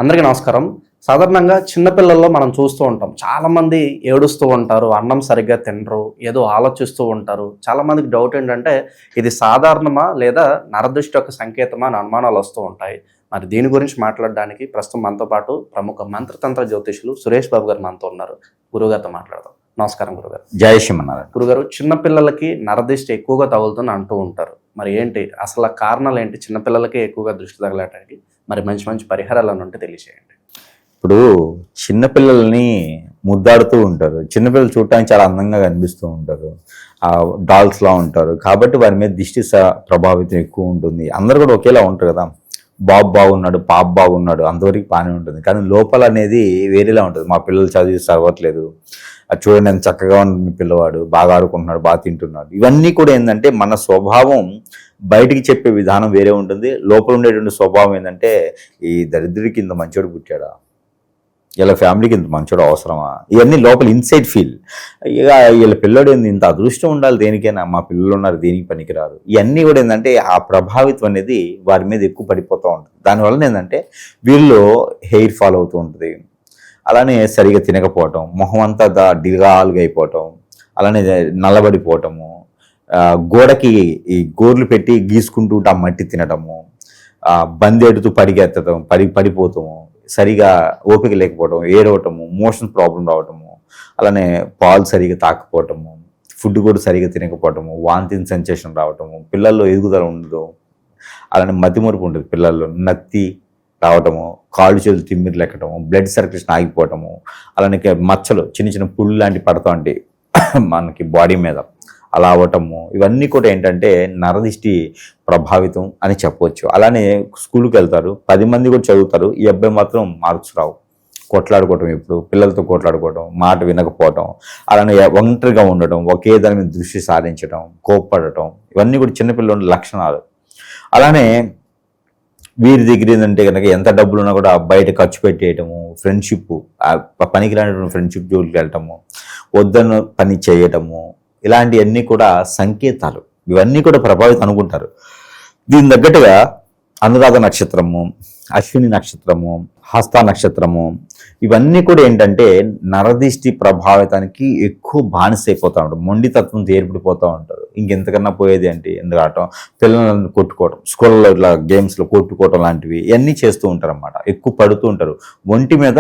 అందరికీ నమస్కారం. సాధారణంగా చిన్నపిల్లల్లో మనం చూస్తూ ఉంటాం. చాలామంది ఏడుస్తూ ఉంటారు, అన్నం సరిగ్గా తినరు, ఏదో ఆలోచిస్తూ ఉంటారు. చాలామందికి డౌట్ ఏంటంటే ఇది సాధారణమా లేదా నరదృష్టి యొక్క సంకేతమా అని అనుమానాలు వస్తూ ఉంటాయి. మరి దీని గురించి మాట్లాడడానికి ప్రస్తుతం మనతో పాటు ప్రముఖ మంత్రతంత్ర జ్యోతిషులు సురేష్ బాబు గారు మనతో ఉన్నారు. గురుగారితో మాట్లాడదాం. నమస్కారం గురుగారు. జై శ్రీమన్నారాయణ. గురుగారు, చిన్నపిల్లలకి నరదృష్టి ఎక్కువగా తగులుతుంది అంటూ ఉంటారు. మరి ఏంటి అసలు కారణాలు ఏంటి? చిన్నపిల్లలకి ఎక్కువగా దృష్టి తగలటానికి మరి మంచి మంచి పరిహారాలు ఉంటే తెలియజేయండి. ఇప్పుడు చిన్నపిల్లల్ని ముద్దాడుతూ ఉంటారు. చిన్నపిల్లలు చూడటానికి చాలా అందంగా కనిపిస్తూ ఉంటారు, డాల్స్లా ఉంటారు. కాబట్టి వారి మీద దిష్టి ప్రభావితం ఎక్కువ ఉంటుంది. అందరు కూడా ఒకేలా ఉంటారు కదా. బాబు బాగున్నాడు, పాప బాగున్నాడు, అంతవరకు బాగానే ఉంటుంది. కానీ లోపల అనేది వేరేలా ఉంటుంది. మా పిల్లలు చదవట్లేదు, అది చూడండి ఎంత చక్కగా ఉంది పిల్లవాడు, బాగా ఆడుకుంటున్నాడు, బాగా తింటున్నాడు. ఇవన్నీ కూడా ఏంటంటే మన స్వభావం బయటికి చెప్పే విధానం వేరే ఉంటుంది. లోపల ఉండేటువంటి స్వభావం ఏంటంటే ఈ దరిద్రుడికి ఇంత మంచోడు పుట్టాడా, ఇలా ఫ్యామిలీకి ఇంత మంచోడు అవసరమా, ఇవన్నీ లోపల ఇన్సైడ్ ఫీల్. ఇక వీళ్ళ పిల్లడు ఏంది, ఇంత అదృష్టం ఉండాలి దేనికైనా, మా పిల్లలు ఉన్నారు దేనికి పనికిరారు. ఇవన్నీ కూడా ఏంటంటే ఆ ప్రభావితం అనేది వారి మీద ఎక్కువ పడిపోతూ ఉంటుంది. దానివల్ల ఏంటంటే వీళ్ళు హెయిర్ ఫాల్ అవుతూ ఉంటుంది, అలానే సరిగా తినకపోవటం, మొహం అంతా డిగాలుగా అయిపోవటం, అలానే నల్లబడిపోవటము, గోడకి ఈ గోర్లు పెట్టి గీసుకుంటూ ఆ మట్టి తినటము, బందేడుతూ పరిగెత్తడం, పడిపోతాము, సరిగా ఓపిక లేకపోవటం, ఏడవటము, మోషన్స్ ప్రాబ్లం రావటము, అలానే పాలు సరిగా తాకపోవటము, ఫుడ్ కూడా సరిగా తినకపోవటము, వాంతింగ్ సెన్సేషన్ రావటము, పిల్లల్లో ఎదుగుదల ఉండదు, అలానే మతిమరుపు ఉంటుంది, పిల్లల్లో నత్తి రావటము, కాళ్ళు చేతులు తిమ్మిర్లు ఎక్కటము, బ్లడ్ సర్క్యులేషన్ ఆగిపోవటము, అలానే మచ్చలు చిన్న చిన్న పుళ్ళు లాంటివి పడతా ఉంటాయి మనకి బాడీ మీద, అలా అవ్వటము. ఇవన్నీ కూడా ఏంటంటే నరదిష్టి ప్రభావితం అని చెప్పవచ్చు. అలానే స్కూల్కి వెళ్తారు, 10 మంది కూడా చదువుతారు, ఈ అబ్బాయి మాత్రం మార్క్స్ రావు, కొట్లాడుకోవటం, ఎప్పుడు పిల్లలతో కొట్లాడుకోవటం, మాట వినకపోవటం, అలానే ఒంటరిగా ఉండటం, ఒకే దాని మీద దృష్టి సారించడం, కోప్పడటం, ఇవన్నీ కూడా చిన్నపిల్లల లక్షణాలు. అలానే వీరి దగ్గర ఏంటంటే కనుక ఎంత డబ్బులు ఉన్నా కూడా బయట ఖర్చు పెట్టేయటము, ఫ్రెండ్షిప్, పనికిరానటువంటి ఫ్రెండ్షిప్ జోలికి వెళ్ళటము, వద్దన్న పని చేయటము, ఇలాంటివన్నీ కూడా సంకేతాలు. ఇవన్నీ కూడా ప్రభావితం అనుకుంటారు. దీని తగ్గట్టుగా అనురాధ నక్షత్రము, అశ్విని నక్షత్రము, హస్త నక్షత్రము, ఇవన్నీ కూడా ఏంటంటే నరదిష్టి ప్రభావితానికి ఎక్కువ బానిసైపోతూ ఉంటారు. మొండితత్వం ఏర్పడిపోతూ ఉంటారు. ఇంకెంతకన్నా పోయేది ఏంటి, ఎందుకు ఆడటం, పిల్లలను కొట్టుకోవడం, స్కూల్లో ఇట్లా గేమ్స్లో కొట్టుకోవడం లాంటివి ఇవన్నీ చేస్తూ ఉంటారు అన్నమాట. ఎక్కువ పడుతూ ఉంటారు. ఒంటి మీద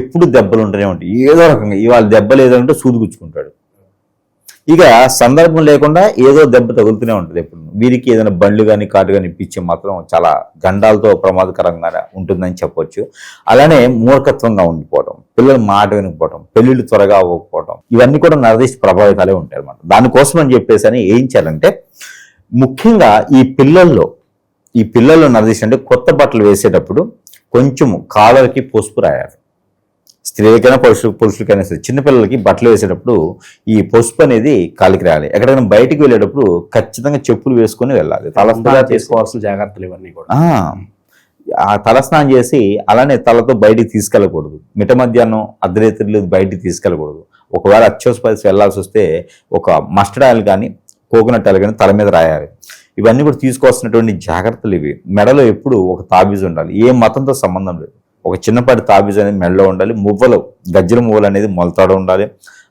ఎప్పుడు దెబ్బలు ఉంటూనే ఉంటాయి. ఏదో రకంగా ఇవాళ దెబ్బ లేదంటే సూదుగుచ్చుకుంటాడు. ఇక సందర్భం లేకుండా ఏదో దెబ్బ తగులుతూనే ఉంటుంది. ఎప్పుడు వీరికి ఏదైనా బండ్లు కానీ కాటు కానీ ఇప్పించే మాత్రం చాలా గండాలతో ప్రమాదకరంగా ఉంటుందని చెప్పొచ్చు. అలానే మూర్ఖత్వంగా ఉండిపోవడం, పిల్లలు మాట వినకపోవడం, పెళ్ళిళ్ళు త్వరగా అవ్వకపోవడం, ఇవన్నీ కూడా నరదిష్టి ప్రభావితాలే ఉంటాయి అన్నమాట. దానికోసం అని చెప్పేసి అని ఏం చేయాలంటే, ముఖ్యంగా ఈ పిల్లల్లో నరదిష్టి అంటే కొత్త బట్టలు వేసేటప్పుడు కొంచెము కాలర్కి పసుపు రాయాలి. స్త్రీలకైనా పురుషులకైనా సరే, చిన్నపిల్లలకి బట్టలు వేసేటప్పుడు ఈ పసుపు అనేది కాలికి రాయాలి. ఎక్కడైనా బయటికి వెళ్ళేటప్పుడు ఖచ్చితంగా చెప్పులు వేసుకొని వెళ్ళాలి. తలస్నానం చేసుకోవాల్సిన జాగ్రత్తలు ఇవన్నీ కూడా. తలస్నానం చేసి అలానే తలతో బయటికి తీసుకెళ్ళకూడదు. మిట మధ్యాహ్నం అర్ధరాత్రులు బయటికి తీసుకెళ్ళకూడదు. ఒకవేళ అత్యవసర పరిస్థితి వెళ్ళాల్సి వస్తే ఒక మస్టర్డ్ ఆయిల్ కానీ కోకోనట్ ఆయిల్ కానీ తల మీద రాయాలి. ఇవన్నీ కూడా తీసుకోవాల్సినటువంటి జాగ్రత్తలు ఇవి. మెడలో ఎప్పుడు ఒక తాబీజు ఉండాలి. ఏ మతంతో సంబంధం లేదు, ఒక చిన్నపాటి తాబీజ్ అనేది మెడలో ఉండాలి. మువ్వలు, గజ్జల మువ్వలు అనేది మొలతాడు ఉండాలి.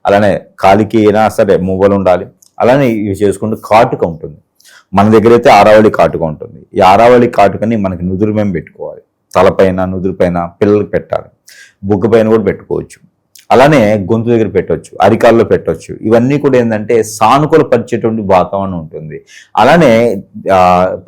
అలానే కాలికి అయినా సరే మువ్వలు ఉండాలి. అలానే ఇవి చేసుకుంటూ కాటుక ఉంటుంది. మన దగ్గర అయితే ఆరావళి కాటుక ఉంటుంది. ఈ ఆరావళి కాటుకని మనకి నుదురు మేము పెట్టుకోవాలి. తలపైన, నుదురు పైన, పిల్లలకి పెట్టాలి. బుగ్గ పైన కూడా పెట్టుకోవచ్చు. అలానే గొంతు దగ్గర పెట్టవచ్చు, అరికాల్లో పెట్టవచ్చు. ఇవన్నీ కూడా ఏంటంటే సానుకూల పరిచేటువంటి వాతావరణం ఉంటుంది. అలానే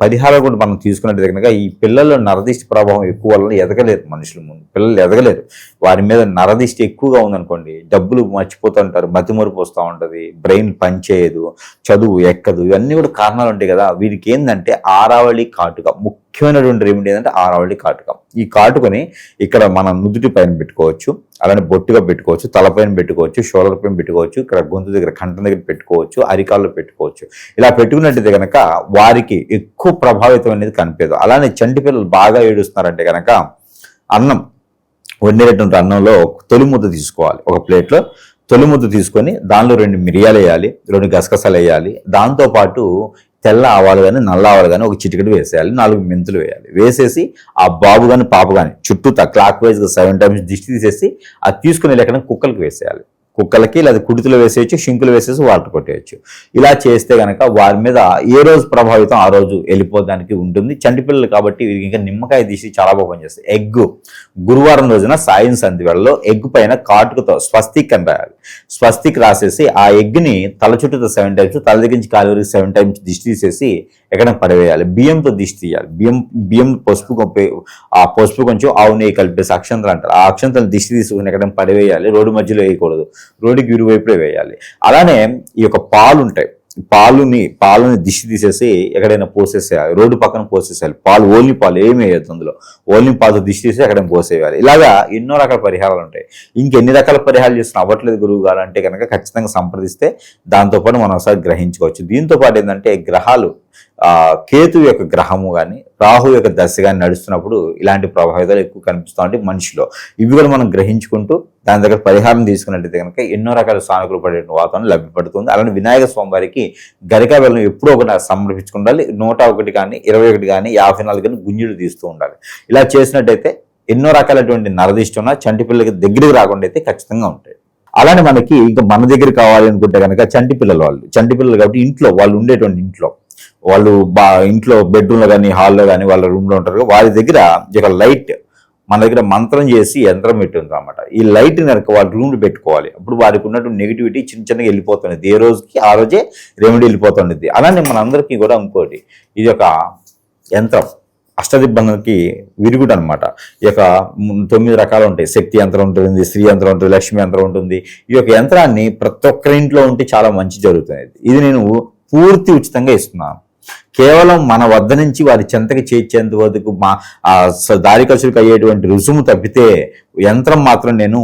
పరిహారాలు కూడా మనం తీసుకున్నట్టు కనుక ఈ పిల్లల్లో నరదిష్టి ప్రభావం ఎక్కువ వల్ల ఎదగలేరు. మనుషుల ముందు పిల్లలు ఎదగలేరు. వారి మీద నరదిష్టి ఎక్కువగా ఉందనుకోండి, డబ్బులు మర్చిపోతూ ఉంటారు, మతిమరుపు వస్తూ ఉంటుంది, బ్రెయిన్ పనిచేయదు, చదువు ఎక్కదు. ఇవన్నీ కూడా కారణాలు ఉంటాయి కదా. వీరికి ఏంటంటే ఆరావళి కాటుక ముఖ్యమైనటువంటి రెమెడీ ఏంటంటే ఆరావళి కాటుక. ఈ కాటుకని ఇక్కడ మనం నుదుటి పైన పెట్టుకోవచ్చు, అలానే బొట్టుగా పెట్టుకోవచ్చు, తలపైన పెట్టుకోవచ్చు, షోల్డర్ పైన పెట్టుకోవచ్చు, ఇక్కడ గొంతు దగ్గర, కంఠం దగ్గర పెట్టుకోవచ్చు, అరికాల్లో పెట్టుకోవచ్చు. ఇలా పెట్టుకున్నట్టయితే కనుక వారికి ఎక్కువ ప్రభావితం అనేది కనిపించదు. అలానే చంటి పిల్లలు బాగా ఏడుస్తున్నారంటే కనుక అన్నం వండినటువంటి అన్నంలో తొలి ముద్ద తీసుకోవాలి. ఒక ప్లేట్లో తొలి ముద్ద తీసుకొని దానిలో 2 మిరియాలు వేయాలి, 2 గసగసాలు వేయాలి. దాంతోపాటు తెల్ల ఆవాలు కానీ నల్ల ఆవాలు కానీ ఒక చిటికెడు వేసేయాలి, 4 మెంతులు వేయాలి. వేసేసి ఆ బాబు కానీ పాప కానీ చుట్టూ క్లాక్ వైజ్గా 7 టైమ్స్ దిష్టి తీసేసి అది తీసుకుని ఎక్కడ కుక్కలకు వేసేయాలి. కుక్కలకి లేదా కుడితిలో వేసేయచ్చు, షింకులు వేసేసి వాటర్ కొట్టేయచ్చు. ఇలా చేస్తే కనుక వారి మీద ఏ రోజు ప్రభావితం ఆ రోజు వెళ్ళిపోవడానికి ఉంటుంది. చంటి పిల్లలు కాబట్టి వీరికి ఇంకా నిమ్మకాయ తీసి చాలా బాగా పనిచేస్తాయి. ఎగ్ గురువారం రోజున సాయం సంధి వేళలో ఎగ్ పైన కాటుకతో స్వస్తిక్ అని రాయాలి. స్వస్తిక్ రాసేసి ఆ ఎగ్ని తల చుట్టూతో 7 టైమ్స్, తల దగ్గర నుంచి కాలు వరకు 7 టైమ్స్ దిష్టి తీసేసి ఎక్కడ పడవేయాలి. బియ్యంతో దిష్టి తీయాలి. బియ్యం ఆ పసుపు కొంచెం ఆవు నెయ్యి కలిపేసి అక్షంతలు అంటారు. ఆ అక్షంతలు దిష్టి తీసుకుని ఎక్కడ పడవేయాలి. రోడ్డు మధ్యలో వేయకూడదు, రోడ్డుకి ఇరువైపులే వేయాలి. అలానే ఈ యొక్క పాలు ఉంటాయి, పాలుని దిష్టి తీసేసి ఎక్కడైనా పోసేసేయాలి, రోడ్డు పక్కన పోసేసేయాలి. ఓన్లీ పాలు ఏమి వేయద్దు, అందులో ఓన్లీ పాలు దిష్టి తీసి ఎక్కడైనా పోసేయాలి. ఇలాగా ఎన్నో రకాల పరిహారాలు ఉంటాయి. ఇంకెన్ని రకాల పరిహారాలు చేసిన అవ్వట్లేదు గురువు గారు అంటే కనుక ఖచ్చితంగా సంప్రదిస్తే దాంతోపాటు మనం ఒకసారి గ్రహించుకోవచ్చు. దీంతో పాటు ఏంటంటే గ్రహాలు కేతు యొక్క గ్రహము కానీ రాహు యొక్క దశ కానీ నడుస్తున్నప్పుడు ఇలాంటి ప్రభావితాలు ఎక్కువ కనిపిస్తూ ఉంటాయి మనిషిలో. ఇవి కూడా మనం గ్రహించుకుంటూ దాని దగ్గర పరిహారం తీసుకున్నట్టయితే కనుక ఎన్నో రకాల సానుకూల పడే వాతావరణం లభ్యపడుతుంది. అలానే వినాయక స్వామి వారికి గరికా బెల్లం ఎప్పుడో ఒకటి సమర్పించుకుండాలి. 101 కానీ 21 కానీ 54 కానీ గుంజుడు తీస్తూ ఉండాలి. ఇలా చేసినట్టయితే ఎన్నో రకాలటువంటి నరదిష్టి ఉన్న చంటి పిల్లలకి దగ్గరికి రాకుండా అయితే ఖచ్చితంగా ఉంటాయి. అలానే మనకి ఇంకా మన దగ్గర కావాలి అనుకుంటే కనుక చంటి పిల్లలు కాబట్టి ఇంట్లో వాళ్ళు ఉండేటువంటి వాళ్ళు ఇంట్లో బెడ్రూమ్లో కానీ హాల్లో కానీ వాళ్ళ రూమ్లో ఉంటారు. వారి దగ్గర ఒక లైట్ మన దగ్గర మంత్రం చేసి యంత్రం పెట్టుంది అనమాట. ఈ లైట్ కనుక వాళ్ళ రూమ్లో పెట్టుకోవాలి. అప్పుడు వారికి ఉన్నటువంటి నెగిటివిటీ చిన్నగా వెళ్ళిపోతుంది. ఏ రోజుకి ఆ రోజే రెమెడీ వెళ్ళిపోతుంది. అలానే మనందరికీ కూడా ఇంకోటి, ఇది ఒక యంత్రం అష్టదిబ్బందికి విరుగుడు అనమాట. ఈ యొక్క 9 రకాలు ఉంటాయి. శక్తి యంత్రం ఉంటుంది, స్త్రీ యంత్రం ఉంటుంది, లక్ష్మీ యంత్రం ఉంటుంది. ఈ యొక్క యంత్రాన్ని ప్రతి ఒక్కరి ఇంట్లో ఉంటే చాలా మంచి జరుగుతుంది. ఇది నేను పూర్తి ఉచితంగా ఇస్తున్నాను. కేవలం మన వద్ద నుంచి వారి చెంతకి చేర్చేంత వరకు దారి ఖర్చులకు అయ్యేటువంటి రుసుము తప్పితే యంత్రం మాత్రం నేను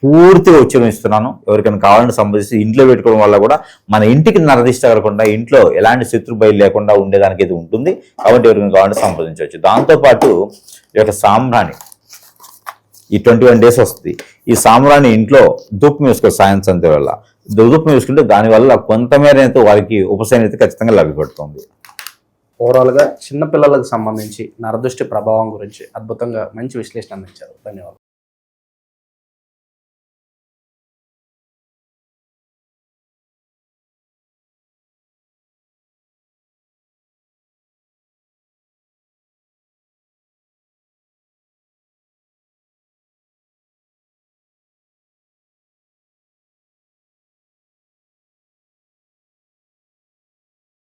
పూర్తిగా ఉచితం ఇస్తున్నాను. ఎవరికైనా కావాలని సంబంధించి ఇంట్లో పెట్టుకోవడం వల్ల కూడా మన ఇంటికి నరదిష్ట కలగకుండా, ఇంట్లో ఎలాంటి శత్రు బయలు లేకుండా ఉండేదానికి ఇది ఉంటుంది. కాబట్టి ఎవరికైనా కావాలని సంపాదించవచ్చు. దాంతోపాటు ఈ యొక్క సాంబ్రాణి ఈ 21 డేస్ వస్తుంది. ఈ సాంబ్రాణి ఇంట్లో ధూపం వేసుకో సాయం సంధ్య వల్ల ధూపం వేసుకుంటే దానివల్ల కొంతమేర అయితే వారికి ఉపశమనం అయితే ఖచ్చితంగా లభ్యపడుతుంది. ఓవరాల్గా చిన్నపిల్లలకు సంబంధించి నరదృష్టి ప్రభావం గురించి అద్భుతంగా మంచి విశ్లేషణ అందించారు. ధన్యవాదాలు.